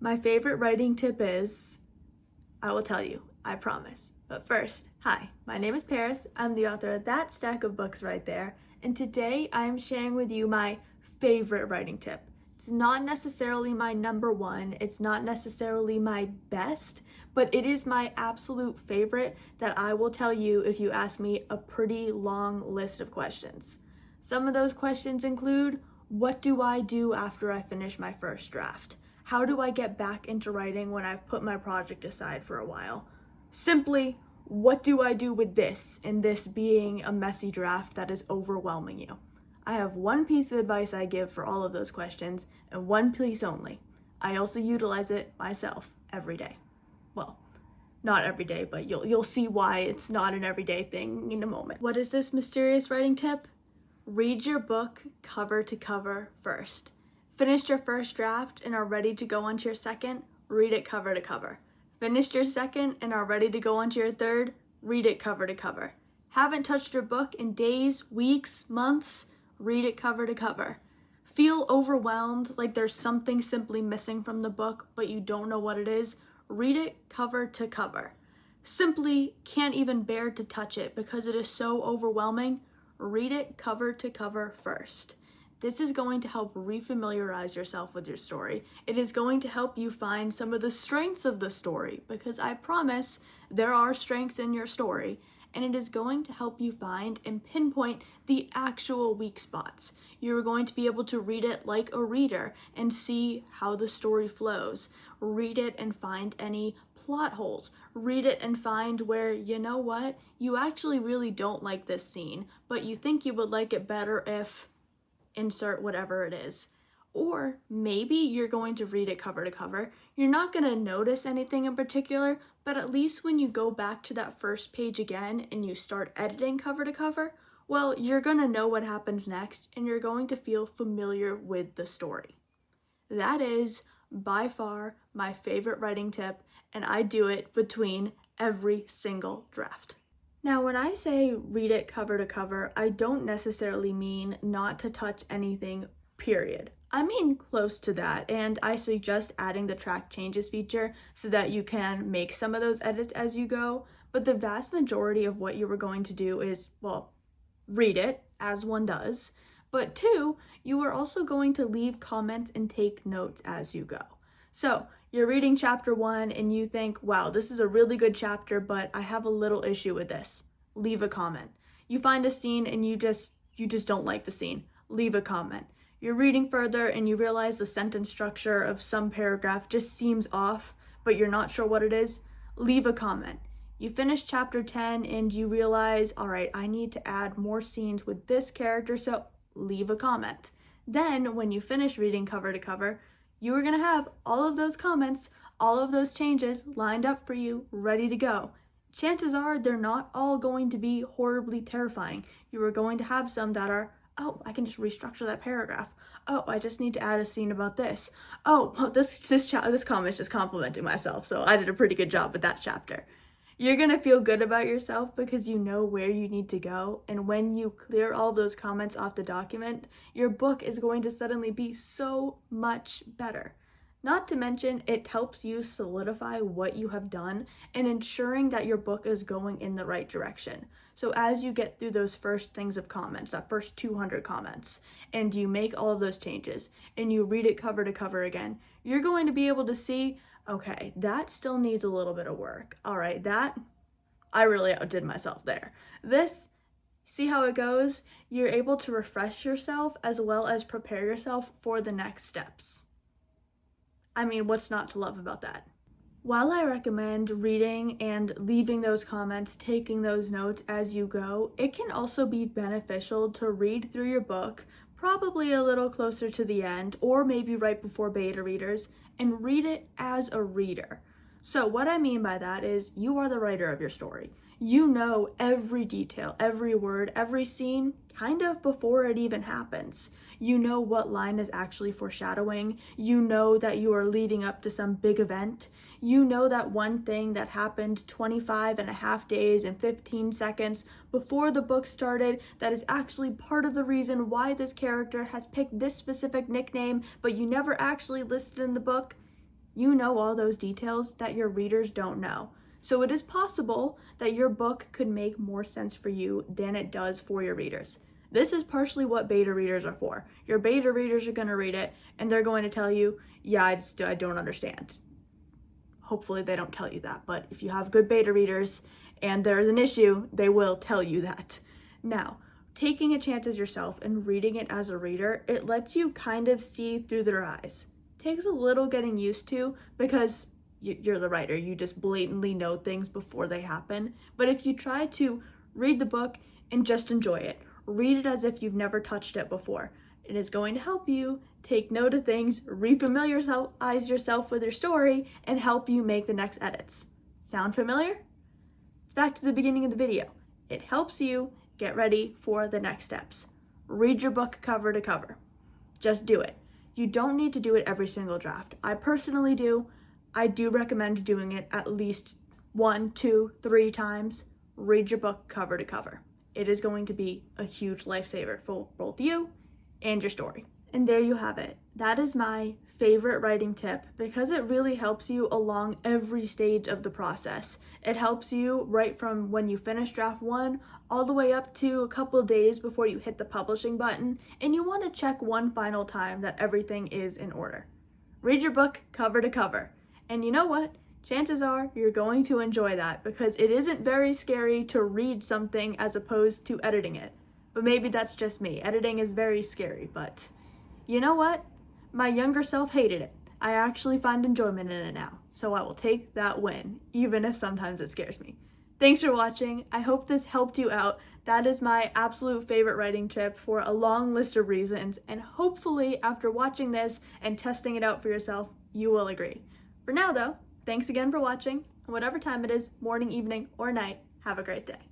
My favorite writing tip is, I will tell you, I promise. But first, hi, my name is Paris. I'm the author of that stack of books right there. And today I'm sharing with you my favorite writing tip. It's not necessarily my number one, it's not necessarily my best, but it is my absolute favorite that I will tell you if you ask me a pretty long list of questions. Some of those questions include, what do I do after I finish my first draft? How do I get back into writing when I've put my project aside for a while? Simply, what do I do with this, and this being a messy draft that is overwhelming you? I have one piece of advice I give for all of those questions, and one piece only. I also utilize it myself every day. Well, not every day, but you'll see why it's not an everyday thing in a moment. What is this mysterious writing tip? Read your book cover to cover first. Finished your first draft and are ready to go on to your second? Read it cover to cover. Finished your second and are ready to go on to your third? Read it cover to cover. Haven't touched your book in days, weeks, months? Read it cover to cover. Feel overwhelmed, like there's something simply missing from the book, but you don't know what it is? Read it cover to cover. Simply can't even bear to touch it because it is so overwhelming? Read it cover to cover first. This is going to help refamiliarize yourself with your story. It is going to help you find some of the strengths of the story, because I promise there are strengths in your story, and it is going to help you find and pinpoint the actual weak spots. You're going to be able to read it like a reader and see how the story flows. Read it and find any plot holes. Read it and find where, you know what, you actually really don't like this scene, but you think you would like it better if insert whatever it is. Or maybe you're going to read it cover to cover. You're not going to notice anything in particular, but at least when you go back to that first page again and you start editing cover to cover, well, you're going to know what happens next and you're going to feel familiar with the story. That is by far my favorite writing tip, and I do it between every single draft. Now, when I say read it cover to cover, I don't necessarily mean not to touch anything, period. I mean close to that, and I suggest adding the track changes feature so that you can make some of those edits as you go, but the vast majority of what you were going to do is, well, read it, as one does, but two, you are also going to leave comments and take notes as you go. So, you're reading chapter 1 and you think, wow, this is a really good chapter, but I have a little issue with this. Leave a comment. You find a scene and you just don't like the scene. Leave a comment. You're reading further and you realize the sentence structure of some paragraph just seems off, but you're not sure what it is. Leave a comment. You finish chapter 10 and you realize, all right, I need to add more scenes with this character, so leave a comment. Then when you finish reading cover to cover, you are going to have all of those comments, all of those changes lined up for you, ready to go. Chances are they're not all going to be horribly terrifying. You are going to have some that are, oh, I can just restructure that paragraph. Oh, I just need to add a scene about this. Oh, well, this comment is just complimenting myself, so I did a pretty good job with that chapter. You're going to feel good about yourself because you know where you need to go, and when you clear all those comments off the document, your book is going to suddenly be so much better. Not to mention, it helps you solidify what you have done and ensuring that your book is going in the right direction. So as you get through those first things of comments, that first 200 comments, and you make all of those changes, and you read it cover to cover again, you're going to be able to see, okay, that still needs a little bit of work. All right, I really outdid myself there. This, see how it goes? You're able to refresh yourself as well as prepare yourself for the next steps. I mean, what's not to love about that? While I recommend reading and leaving those comments, taking those notes as you go, it can also be beneficial to read through your book, probably a little closer to the end, or maybe right before beta readers, and read it as a reader. So what I mean by that is you are the writer of your story. You know every detail, every word, every scene, kind of before it even happens. You know what line is actually foreshadowing. You know that you are leading up to some big event. You know that one thing that happened 25 and a half days and 15 seconds before the book started that is actually part of the reason why this character has picked this specific nickname, but you never actually listed in the book. You know all those details that your readers don't know. So it is possible that your book could make more sense for you than it does for your readers. This is partially what beta readers are for. Your beta readers are going to read it and they're going to tell you, yeah, I don't understand. Hopefully they don't tell you that, but if you have good beta readers and there is an issue, they will tell you that. Now, taking a chance as yourself and reading it as a reader, it lets you kind of see through their eyes. Takes a little getting used to because you're the writer, you just blatantly know things before they happen. But if you try to read the book and just enjoy it, read it as if you've never touched it before, it is going to help you take note of things, refamiliarize yourself with your story, and help you make the next edits. Sound familiar? Back to the beginning of the video. It helps you get ready for the next steps. Read your book cover to cover. Just do it. You don't need to do it every single draft. I personally do. I do recommend doing it at least 1, 2, 3 times. Read your book cover to cover. It is going to be a huge lifesaver for both you and your story. And there you have it. That is my favorite writing tip because it really helps you along every stage of the process. It helps you right from when you finish draft 1 all the way up to a couple days before you hit the publishing button and you want to check one final time that everything is in order. Read your book cover to cover. And you know what? Chances are you're going to enjoy that because it isn't very scary to read something as opposed to editing it. But maybe that's just me. Editing is very scary, but you know what? My younger self hated it. I actually find enjoyment in it now, so I will take that win, even if sometimes it scares me. Thanks for watching. I hope this helped you out. That is my absolute favorite writing tip for a long list of reasons, and hopefully after watching this and testing it out for yourself, you will agree. For now though, thanks again for watching, and whatever time it is, morning, evening, or night, have a great day.